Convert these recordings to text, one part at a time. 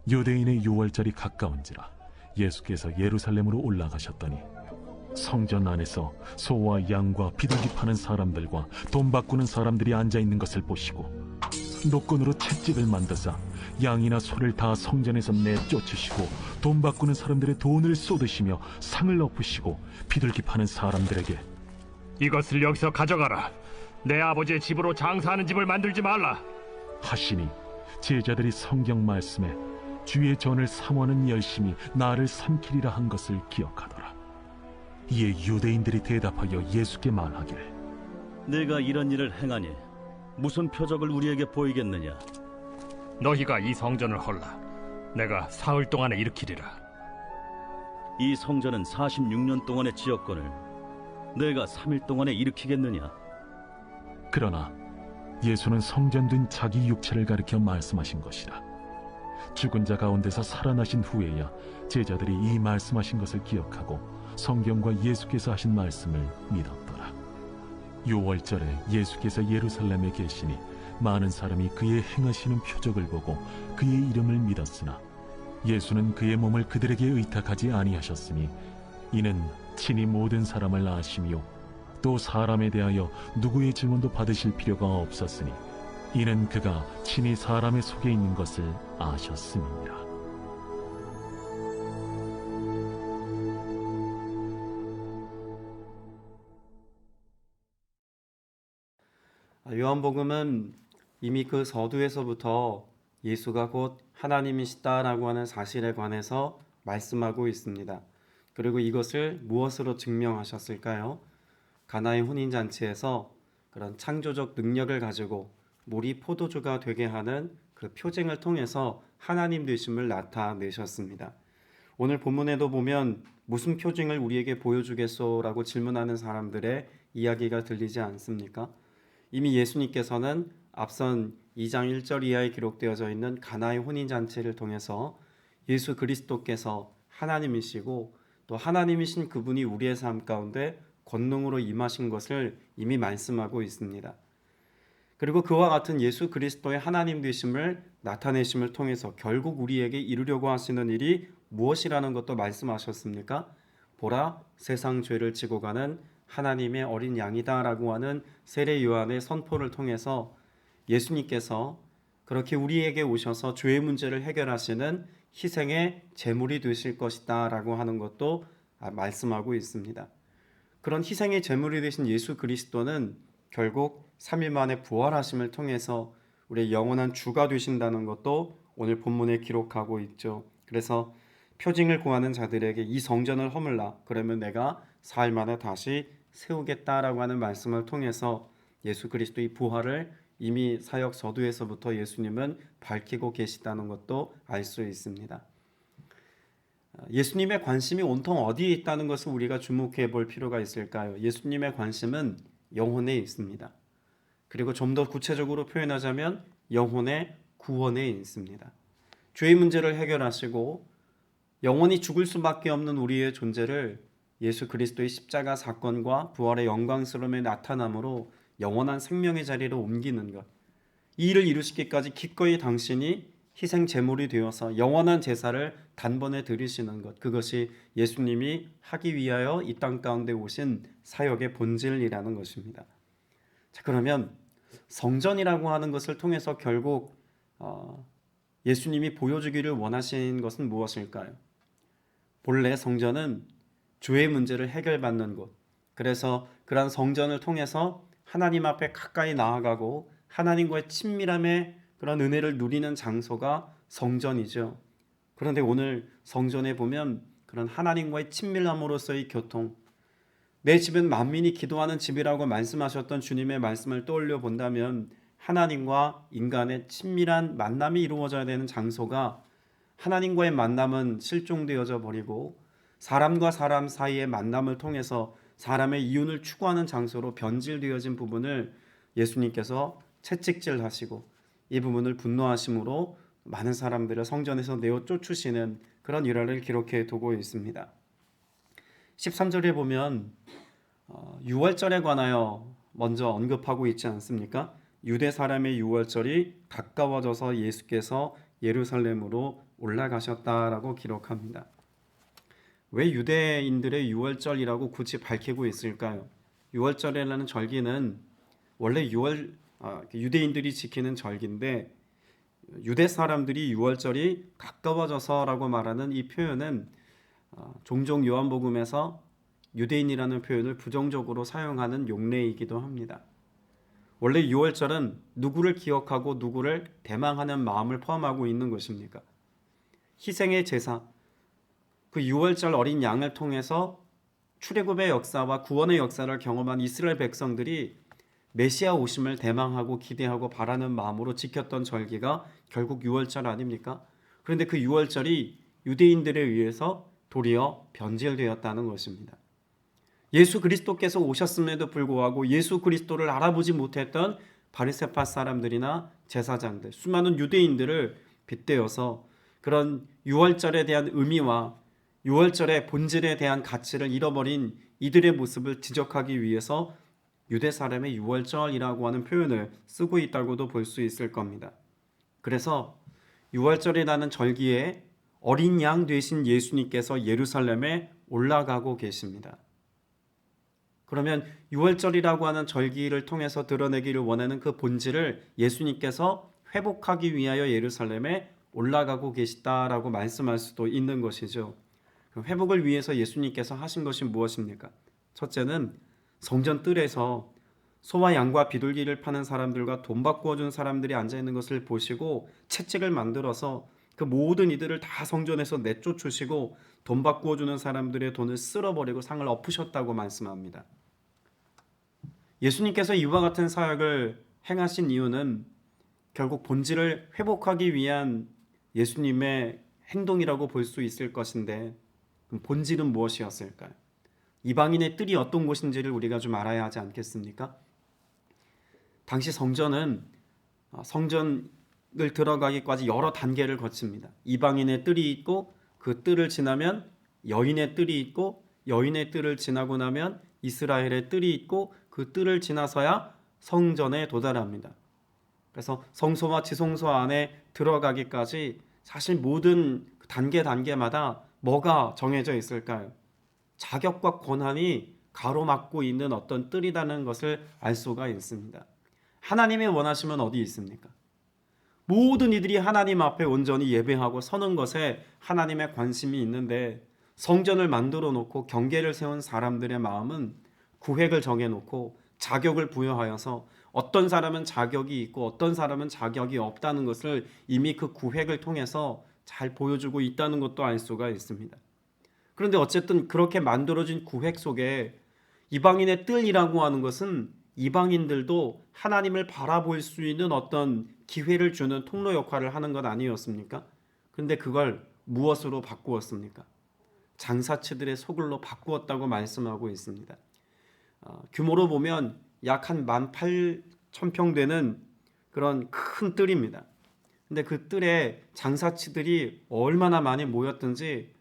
유대인의 유월절이 가까운지라 예수께서 예루살렘으로 올라가셨더니 성전 안에서 소와 양과 비둘기 파는 사람들과 돈 바꾸는 사람들이 앉아있는 것을 보시고 노건으로 채찍을 만드사 양이나 소를 다 성전에서 내쫓으시고 돈 바꾸는 사람들의 돈을 쏟으시며 상을 엎으시고 비둘기 파는 사람들에게 이것을 여기서 가져가라. 내 아버지의 집으로 장사하는 집을 만들지 말라 하시니 제자들이 성경 말씀에 주의 전을 삼원은 열심히 나를 삼키리라 한 것을 기억하더라. 이에 유대인들이 대답하여 예수께 말하기를 내가 이런 일을 행하니 무슨 표적을 우리에게 보이겠느냐? 너희가 이 성전을 헐라. 내가 사흘 동안에 일으키리라. 이 성전은 46년 동안의 지역권을 내가 3일 동안에 일으키겠느냐? 그러나 예수는 성전된 자기 육체를 가리켜 말씀하신 것이라. 죽은 자 가운데서 살아나신 후에야 제자들이 이 말씀하신 것을 기억하고 성경과 예수께서 하신 말씀을 믿었더라. 유월절에 예수께서 예루살렘에 계시니 많은 사람이 그의 행하시는 표적을 보고 그의 이름을 믿었으나 예수는 그의 몸을 그들에게 의탁하지 아니하셨으니 이는 친히 모든 사람을 아시며 또 사람에 대하여 누구의 증언도 받으실 필요가 없었으니 이는 그가 친히 사람의 속에 있는 것을 아셨음이니라. 요한복음은 이미 그 서두에서부터 예수가 곧 하나님이시다라고 하는 사실에 관해서 말씀하고 있습니다. 그리고 이것을 무엇으로 증명하셨을까요? 가나의 혼인잔치에서 그런 창조적 능력을 가지고 물이 포도주가 되게 하는 그 표징을 통해서 하나님 되심을 나타내셨습니다. 오늘 본문에도 보면 무슨 표징을 우리에게 보여주겠소라고 질문하는 사람들의 이야기가 들리지 않습니까? 이미 예수님께서는 앞선 2장 1절 이하에 기록되어져 있는 가나의 혼인잔치를 통해서 예수 그리스도께서 하나님이시고 또 하나님이신 그분이 우리의 삶 가운데 권능으로 임하신 것을 이미 말씀하고 있습니다. 그리고 그와 같은 예수 그리스도의 하나님 되심을 나타내심을 통해서 결국 우리에게 이루려고 하시는 일이 무엇이라는 것도 말씀하셨습니까? 보라, 세상 죄를 지고 가는 하나님의 어린 양이다라고 하는 세례 요한의 선포를 통해서 예수님께서 그렇게 우리에게 오셔서 죄의 문제를 해결하시는 희생의 제물이 되실 것이다 라고 하는 것도 말씀하고 있습니다. 그런 희생의 제물이 되신 예수 그리스도는 결국 3일 만에 부활하심을 통해서 우리의 영원한 주가 되신다는 것도 오늘 본문에 기록하고 있죠. 그래서 표징을 구하는 자들에게 이 성전을 허물라, 그러면 내가 4일 만에 다시 세우겠다라고 하는 말씀을 통해서 예수 그리스도의 부활을 이미 사역 서두에서부터 예수님은 밝히고 계시다는 것도 알 수 있습니다. 예수님의 관심이 온통 어디에 있다는 것을 우리가 주목해 볼 필요가 있을까요? 예수님의 관심은 영혼에 있습니다. 그리고 좀 더 구체적으로 표현하자면 영혼의 구원에 있습니다. 죄의 문제를 해결하시고 영원히 죽을 수밖에 없는 우리의 존재를 예수 그리스도의 십자가 사건과 부활의 영광스러움에 나타남으로 영원한 생명의 자리로 옮기는 것, 이 일을 이루시기까지 기꺼이 당신이 희생 제물이 되어서 영원한 제사를 단번에 드리시는 것, 그것이 예수님이 하기 위하여 이 땅 가운데 오신 사역의 본질이라는 것입니다. 자, 그러면 성전이라고 하는 것을 통해서 결국 예수님이 보여주기를 원하신 것은 무엇일까요? 본래 성전은 죄의 문제를 해결받는 곳, 그래서 그러한 성전을 통해서 하나님 앞에 가까이 나아가고 하나님과의 친밀함의 그런 은혜를 누리는 장소가 성전이죠. 그런데 오늘 성전에 보면 그런 하나님과의 친밀함으로서의 교통, 내 집은 만민이 기도하는 집이라고 말씀하셨던 주님의 말씀을 떠올려 본다면 하나님과 인간의 친밀한 만남이 이루어져야 되는 장소가 하나님과의 만남은 실종되어져 버리고 사람과 사람 사이의 만남을 통해서 사람의 이윤을 추구하는 장소로 변질되어진 부분을 예수님께서 채찍질하시고 이 부분을 분노하심으로 많은 사람들을 성전에서 내어 쫓으시는 그런 일화를 기록해 두고 있습니다. 13절에 보면 유월절에 관하여 먼저 언급하고 있지 않습니까? 유대 사람의 유월절이 가까워져서 예수께서 예루살렘으로 올라가셨다라고 기록합니다. 왜 유대인들의 유월절이라고 굳이 밝히고 있을까요? 유월절이라는 절기는 원래 유대인들이 지키는 절기인데 유대 사람들이 유월절이 가까워져서라고 말하는 이 표현은 종종 요한복음에서 유대인이라는 표현을 부정적으로 사용하는 용례이기도 합니다. 원래 유월절은 누구를 기억하고 누구를 대망하는 마음을 포함하고 있는 것입니까? 희생의 제사, 그 유월절 어린 양을 통해서 출애굽의 역사와 구원의 역사를 경험한 이스라엘 백성들이 메시아 오심을 대망하고 기대하고 바라는 마음으로 지켰던 절기가 결국 유월절 아닙니까? 그런데 그 유월절이 유대인들에 의해서 도리어 변질되었다는 것입니다. 예수 그리스도께서 오셨음에도 불구하고 예수 그리스도를 알아보지 못했던 바리새파 사람들이나 제사장들, 수많은 유대인들을 빗대어서 그런 유월절에 대한 의미와 유월절의 본질에 대한 가치를 잃어버린 이들의 모습을 지적하기 위해서 유대 사람의 유월절이라고 하는 표현을 쓰고 있다고도 볼 수 있을 겁니다. 그래서 유월절이라는 절기에 어린 양 되신 예수님께서 예루살렘에 올라가고 계십니다. 그러면 유월절이라고 하는 절기를 통해서 드러내기를 원하는 그 본질을 예수님께서 회복하기 위하여 예루살렘에 올라가고 계시다라고 말씀할 수도 있는 것이죠. 회복을 위해서 예수님께서 하신 것이 무엇입니까? 첫째는 성전 뜰에서 소와 양과 비둘기를 파는 사람들과 돈 바꾸어 준 사람들이 앉아있는 것을 보시고 채찍을 만들어서 그 모든 이들을 다 성전에서 내쫓으시고 돈 바꾸어 주는 사람들의 돈을 쓸어버리고 상을 엎으셨다고 말씀합니다. 예수님께서 이와 같은 사역을 행하신 이유는 결국 본질을 회복하기 위한 예수님의 행동이라고 볼 수 있을 것인데 그럼 본질은 무엇이었을까요? 이방인의 뜰이 어떤 곳인지를 우리가 좀 알아야 하지 않겠습니까? 당시 성전은 성전을 들어가기까지 여러 단계를 거칩니다. 이방인의 뜰이 있고 그 뜰을 지나면 여인의 뜰이 있고 여인의 뜰을 지나고 나면 이스라엘의 뜰이 있고 그 뜰을 지나서야 성전에 도달합니다. 그래서 성소와 지성소 안에 들어가기까지 사실 모든 단계마다 뭐가 정해져 있을까요? 자격과 권한이 가로막고 있는 어떤 뜰이라는 것을 알 수가 있습니다. 하나님이 원하시면 어디 있습니까? 모든 이들이 하나님 앞에 온전히 예배하고 서는 것에 하나님의 관심이 있는데 성전을 만들어 놓고 경계를 세운 사람들의 마음은 구획을 정해놓고 자격을 부여하여서 어떤 사람은 자격이 있고 어떤 사람은 자격이 없다는 것을 이미 그 구획을 통해서 잘 보여주고 있다는 것도 알 수가 있습니다. 그런데 어쨌든 그렇게 만들어진 구획 속에 이방인의 뜰이라고 하는 것은 이방인들도 하나님을 바라볼 수 있는 어떤 기회를 주는 통로 역할을 하는 것 아니었습니까? 그런데 그걸 무엇으로 바꾸었습니까? 장사치들의 소굴로 바꾸었다고 말씀하고 있습니다. 규모로 보면 약 한 18,000평 되는 그런 큰 뜰입니다. 근데 그 뜰에 장사치들이 얼마나 많이 모였든지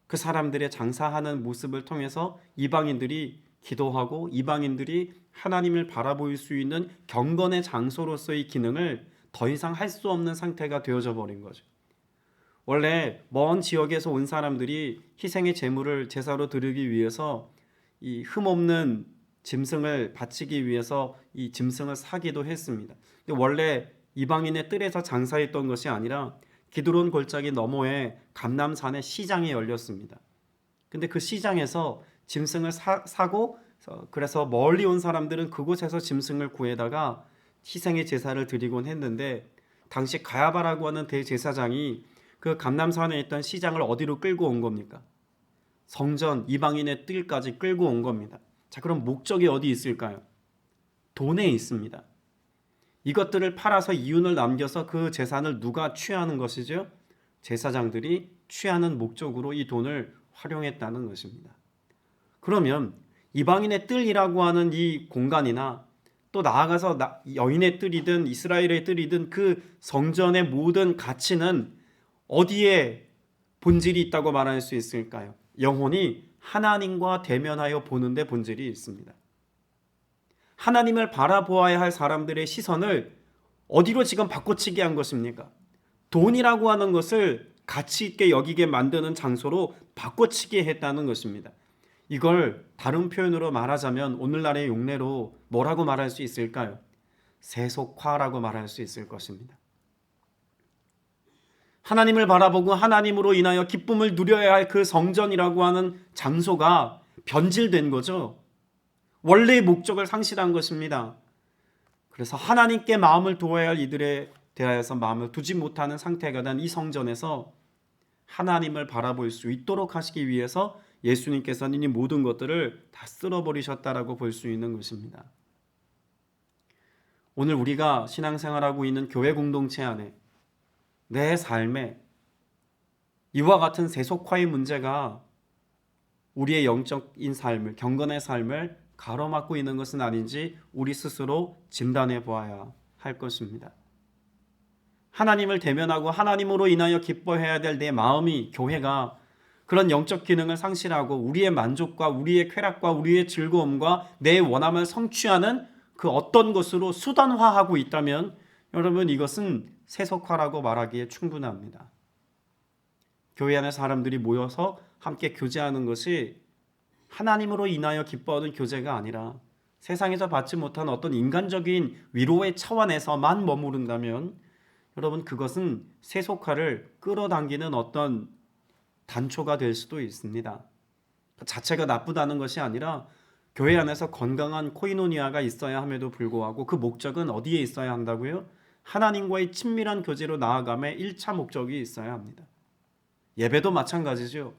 그 사람들의 장사하는 모습을 통해서 이방인들이 기도하고 이방인들이 하나님을 바라볼 수 있는 경건의 장소로서의 기능을 더 이상 할 수 없는 상태가 되어져 버린 거죠. 원래 먼 지역에서 온 사람들이 희생의 제물을 제사로 드리기 위해서 이 흠없는 짐승을 바치기 위해서 이 짐승을 사기도 했습니다. 근데 원래 이방인의 뜰에서 장사했던 것이 아니라 기드론 골짜기 너머에 감람산의 시장이 열렸습니다. 근데 그 시장에서 짐승을 사고 그래서 멀리 온 사람들은 그곳에서 짐승을 구해다가 희생의 제사를 드리곤 했는데 당시 가야바라고 하는 대제사장이 그 감람산에 있던 시장을 어디로 끌고 온 겁니까? 성전 이방인의 뜰까지 끌고 온 겁니다. 자, 그럼 목적이 어디 있을까요? 돈에 있습니다. 이것들을 팔아서 이윤을 남겨서 그 재산을 누가 취하는 것이죠? 제사장들이 취하는 목적으로 이 돈을 활용했다는 것입니다. 그러면 이방인의 뜰이라고 하는 이 공간이나 또 나아가서 여인의 뜰이든 이스라엘의 뜰이든 그 성전의 모든 가치는 어디에 본질이 있다고 말할 수 있을까요? 영혼이 하나님과 대면하여 보는 데 본질이 있습니다. 하나님을 바라보아야 할 사람들의 시선을 어디로 지금 바꿔치기 한 것입니까? 돈이라고 하는 것을 가치 있게 여기게 만드는 장소로 바꿔치게 했다는 것입니다. 이걸 다른 표현으로 말하자면 오늘날의 용례로 뭐라고 말할 수 있을까요? 세속화라고 말할 수 있을 것입니다. 하나님을 바라보고 하나님으로 인하여 기쁨을 누려야 할 그 성전이라고 하는 장소가 변질된 거죠. 원래의 목적을 상실한 것입니다. 그래서 하나님께 마음을 두어야 할 이들에 대하여서 마음을 두지 못하는 상태가 된 이 성전에서 하나님을 바라볼 수 있도록 하시기 위해서 예수님께서는 이 모든 것들을 다 쓸어버리셨다라고 볼 수 있는 것입니다. 오늘 우리가 신앙생활하고 있는 교회 공동체 안에 내 삶에 이와 같은 세속화의 문제가 우리의 영적인 삶을, 경건의 삶을 가로막고 있는 것은 아닌지 우리 스스로 진단해 보아야 할 것입니다. 하나님을 대면하고 하나님으로 인하여 기뻐해야 될 내 마음이, 교회가 그런 영적 기능을 상실하고 우리의 만족과 우리의 쾌락과 우리의 즐거움과 내 원함을 성취하는 그 어떤 것으로 수단화하고 있다면 여러분, 이것은 세속화라고 말하기에 충분합니다. 교회 안에 사람들이 모여서 함께 교제하는 것이 하나님으로 인하여 기뻐하는 교제가 아니라 세상에서 받지 못한 어떤 인간적인 위로의 차원에서만 머무른다면 여러분, 그것은 세속화를 끌어당기는 어떤 단초가 될 수도 있습니다. 그 자체가 나쁘다는 것이 아니라 교회 안에서 건강한 코이노니아가 있어야 함에도 불구하고 그 목적은 어디에 있어야 한다고요? 하나님과의 친밀한 교제로 나아감의 1차 목적이 있어야 합니다. 예배도 마찬가지죠.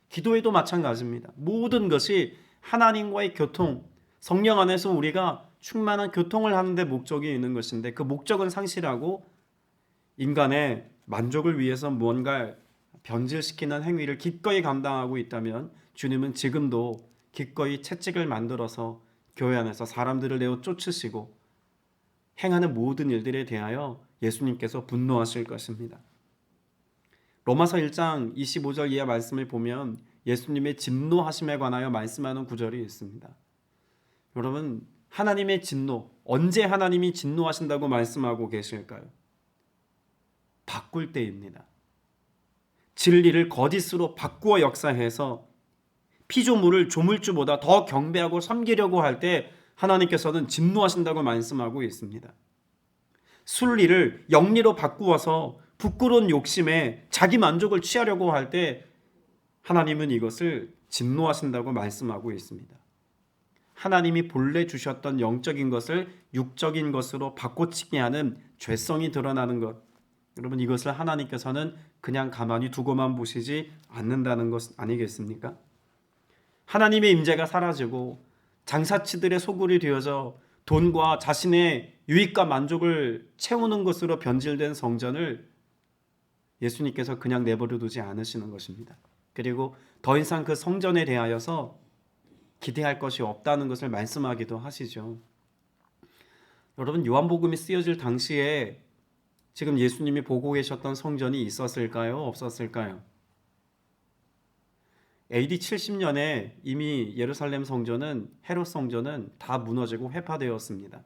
기도에도 마찬가지입니다. 모든 것이 하나님과의 교통, 성령 안에서 우리가 충만한 교통을 하는 데 목적이 있는 것인데 그 목적은 상실하고 인간의 만족을 위해서 무언가 변질시키는 행위를 기꺼이 감당하고 있다면 주님은 지금도 기꺼이 채찍을 만들어서 교회 안에서 사람들을 내어 쫓으시고 행하는 모든 일들에 대하여 예수님께서 분노하실 것입니다. 로마서 1장 25절 이하 말씀을 보면 예수님의 진노하심에 관하여 말씀하는 구절이 있습니다. 여러분, 하나님의 진노, 언제 하나님이 진노하신다고 말씀하고 계실까요? 바꿀 때입니다. 진리를 거짓으로 바꾸어 역사해서 피조물을 조물주보다 더 경배하고 섬기려고 할 때 하나님께서는 진노하신다고 말씀하고 있습니다. 순리를 영리로 바꾸어서 부끄러운 욕심에 자기 만족을 취하려고 할 때 하나님은 이것을 진노하신다고 말씀하고 있습니다. 하나님이 본래 주셨던 영적인 것을 육적인 것으로 바꿔치기 하는 죄성이 드러나는 것, 여러분, 이것을 하나님께서는 그냥 가만히 두고만 보시지 않는다는 것 아니겠습니까? 하나님의 임재가 사라지고 장사치들의 소굴이 되어져 돈과 자신의 유익과 만족을 채우는 것으로 변질된 성전을 예수님께서 그냥 내버려 두지 않으시는 것입니다. 그리고 더 이상 그 성전에 대하여서 기대할 것이 없다는 것을 말씀하기도 하시죠. 여러분, 요한복음이 쓰여질 당시에 지금 예수님이 보고 계셨던 성전이 있었을까요? 없었을까요? AD 70년에 이미 예루살렘 성전은, 헤롯 성전은 다 무너지고 회파되었습니다.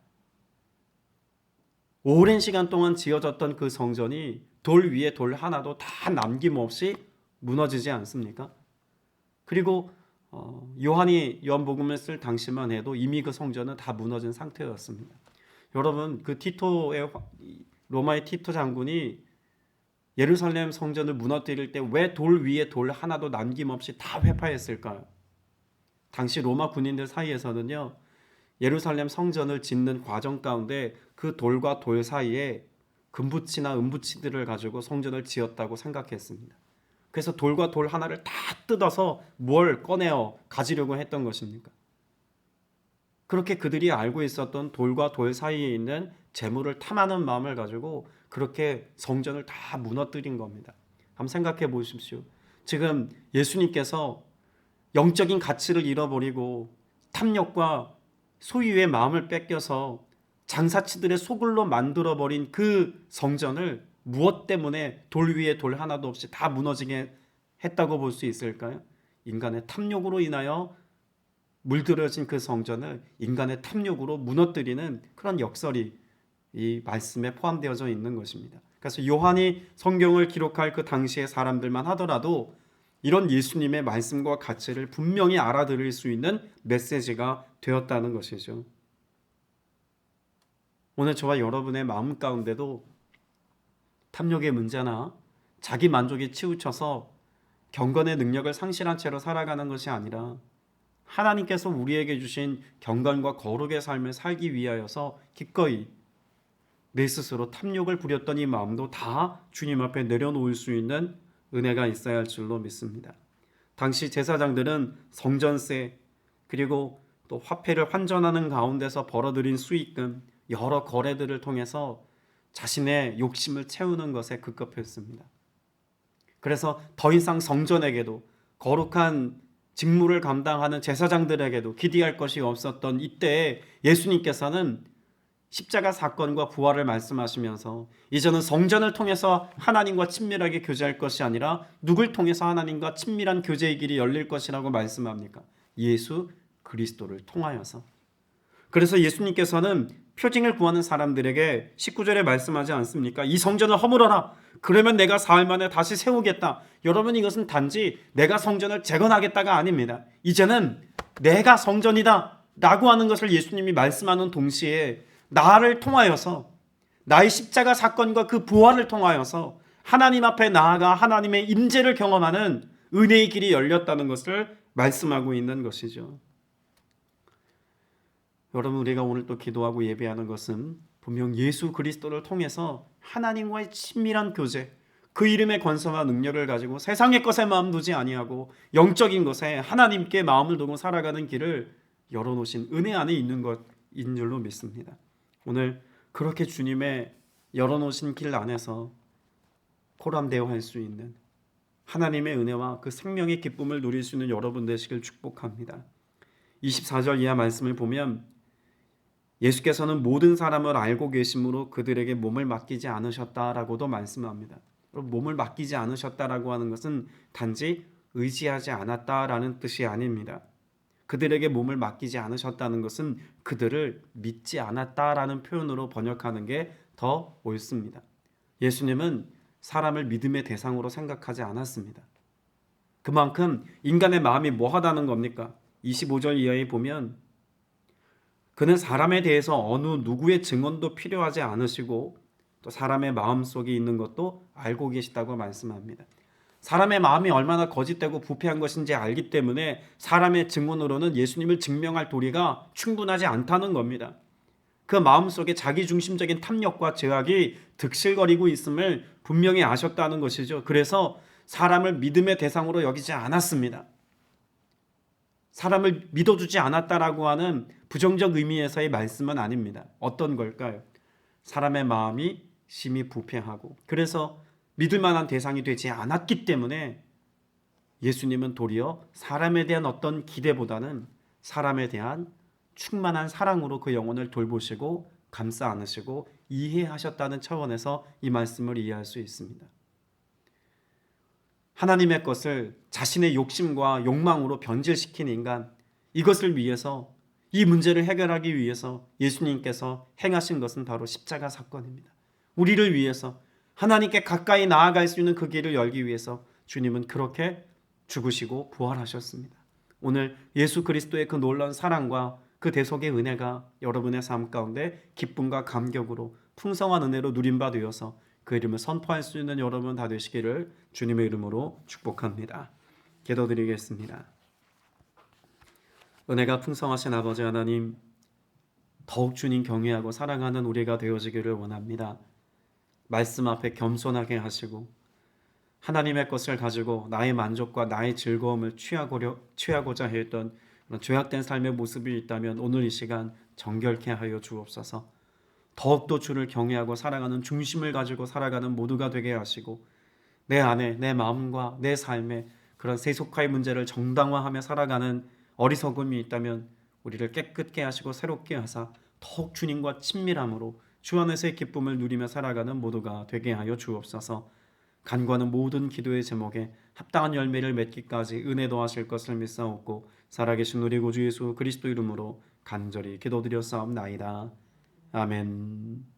오랜 시간 동안 지어졌던 그 성전이 돌 위에 돌 하나도 다 남김없이 무너지지 않습니까? 그리고 요한이 요한복음을 쓸 당시만 해도 이미 그 성전은 다 무너진 상태였습니다. 여러분, 그 로마의 티토 장군이 예루살렘 성전을 무너뜨릴 때 왜 돌 위에 돌 하나도 남김없이 다 회파했을까요? 당시 로마 군인들 사이에서는요, 예루살렘 성전을 짓는 과정 가운데 그 돌과 돌 사이에 금붙이나 은붙이들을 가지고 성전을 지었다고 생각했습니다. 그래서 돌과 돌 하나를 다 뜯어서 뭘 꺼내어 가지려고 했던 것입니까? 그렇게 그들이 알고 있었던 돌과 돌 사이에 있는 재물을 탐하는 마음을 가지고 그렇게 성전을 다 무너뜨린 겁니다. 한번 생각해 보십시오. 지금 예수님께서 영적인 가치를 잃어버리고 탐욕과 소유의 마음을 뺏겨서 장사치들의 소굴로 만들어버린 그 성전을 무엇 때문에 돌 위에 돌 하나도 없이 다 무너지게 했다고 볼 수 있을까요? 인간의 탐욕으로 인하여 물들어진 그 성전을 인간의 탐욕으로 무너뜨리는 그런 역설이 이 말씀에 포함되어져 있는 것입니다. 그래서 요한이 성경을 기록할 그 당시의 사람들만 하더라도 이런 예수님의 말씀과 가치를 분명히 알아들을 수 있는 메시지가 되었다는 것이죠. 오늘 저와 여러분의 마음 가운데도 탐욕의 문제나 자기 만족에 치우쳐서 경건의 능력을 상실한 채로 살아가는 것이 아니라 하나님께서 우리에게 주신 경건과 거룩의 삶을 살기 위하여서 기꺼이 내 스스로 탐욕을 부렸던 이 마음도 다 주님 앞에 내려놓을 수 있는 은혜가 있어야 할 줄로 믿습니다. 당시 제사장들은 성전세 그리고 또 화폐를 환전하는 가운데서 벌어들인 수익금 여러 거래들을 통해서 자신의 욕심을 채우는 것에 급급했습니다. 그래서 더 이상 성전에게도 거룩한 직무를 감당하는 제사장들에게도 기대할 것이 없었던 이때에 예수님께서는 십자가 사건과 부활을 말씀하시면서 이제는 성전을 통해서 하나님과 친밀하게 교제할 것이 아니라 누굴 통해서 하나님과 친밀한 교제의 길이 열릴 것이라고 말씀합니까? 예수 그리스도를 통하여서. 그래서 예수님께서는 표징을 구하는 사람들에게 19절에 말씀하지 않습니까? 이 성전을 허물어라. 그러면 내가 사흘 만에 다시 세우겠다. 여러분, 이것은 단지 내가 성전을 재건하겠다가 아닙니다. 이제는 내가 성전이다 라고 하는 것을 예수님이 말씀하는 동시에 나를 통하여서 나의 십자가 사건과 그 부활을 통하여서 하나님 앞에 나아가 하나님의 임재를 경험하는 은혜의 길이 열렸다는 것을 말씀하고 있는 것이죠. 여러분, 우리가 오늘 또 기도하고 예배하는 것은 분명 예수 그리스도를 통해서 하나님과의 친밀한 교제, 그 이름의 권세와 능력을 가지고 세상의 것에 마음 두지 아니하고 영적인 것에 하나님께 마음을 두고 살아가는 길을 열어놓으신 은혜 안에 있는 것인 줄로 믿습니다. 오늘 그렇게 주님의 열어놓으신 길 안에서 포람되어 할 수 있는 하나님의 은혜와 그 생명의 기쁨을 누릴 수 있는 여러분 되시길 축복합니다. 24절 이하 말씀을 보면 예수께서는 모든 사람을 알고 계심으로 그들에게 몸을 맡기지 않으셨다라고도 말씀합니다. 몸을 맡기지 않으셨다라고 하는 것은 단지 의지하지 않았다라는 뜻이 아닙니다. 그들에게 몸을 맡기지 않으셨다는 것은 그들을 믿지 않았다라는 표현으로 번역하는 게 더 옳습니다. 예수님은 사람을 믿음의 대상으로 생각하지 않았습니다. 그만큼 인간의 마음이 뭐하다는 겁니까? 25절 이하에 보면 그는 사람에 대해서 어느 누구의 증언도 필요하지 않으시고 또 사람의 마음속에 있는 것도 알고 계시다고 말씀합니다. 사람의 마음이 얼마나 거짓되고 부패한 것인지 알기 때문에 사람의 증언으로는 예수님을 증명할 도리가 충분하지 않다는 겁니다. 그 마음속에 자기중심적인 탐욕과 죄악이 득실거리고 있음을 분명히 아셨다는 것이죠. 그래서 사람을 믿음의 대상으로 여기지 않았습니다. 사람을 믿어주지 않았다라고 하는 부정적 의미에서의 말씀은 아닙니다. 어떤 걸까요? 사람의 마음이 심히 부패하고 그래서 믿을 만한 대상이 되지 않았기 때문에 예수님은 도리어 사람에 대한 어떤 기대보다는 사람에 대한 충만한 사랑으로 그 영혼을 돌보시고 감싸 안으시고 이해하셨다는 차원에서 이 말씀을 이해할 수 있습니다. 하나님의 것을 자신의 욕심과 욕망으로 변질시킨 인간, 이것을 위해서 이 문제를 해결하기 위해서 예수님께서 행하신 것은 바로 십자가 사건입니다. 우리를 위해서 하나님께 가까이 나아갈 수 있는 그 길을 열기 위해서 주님은 그렇게 죽으시고 부활하셨습니다. 오늘 예수 그리스도의 그 놀라운 사랑과 그 대속의 은혜가 여러분의 삶 가운데 기쁨과 감격으로 풍성한 은혜로 누린 바 되어서 그 이름을 선포할 수 있는 여러분 다 되시기를 주님의 이름으로 축복합니다. 기도드리겠습니다. 은혜가 풍성하신 아버지 하나님, 더욱 주님 경외하고 사랑하는 우리가 되어지기를 원합니다. 말씀 앞에 겸손하게 하시고 하나님의 것을 가지고 나의 만족과 나의 즐거움을 취하고자 했던 그런 죄악된 삶의 모습이 있다면 오늘 이 시간 정결케 하여 주옵소서. 더욱더 주를 경외하고 사랑하는 중심을 가지고 살아가는 모두가 되게 하시고 내 안에 내 마음과 내 삶에 그런 세속화의 문제를 정당화하며 살아가는 어리석음이 있다면 우리를 깨끗게 하시고 새롭게 하사 더욱 주님과 친밀함으로 주 안에서의 기쁨을 누리며 살아가는 모두가 되게 하여 주옵소서. 간구하는 모든 기도의 제목에 합당한 열매를 맺기까지 은혜 더하실 것을 믿사옵고 살아계신 우리 구주 예수 그리스도 이름으로 간절히 기도드렸사옵나이다. 아멘.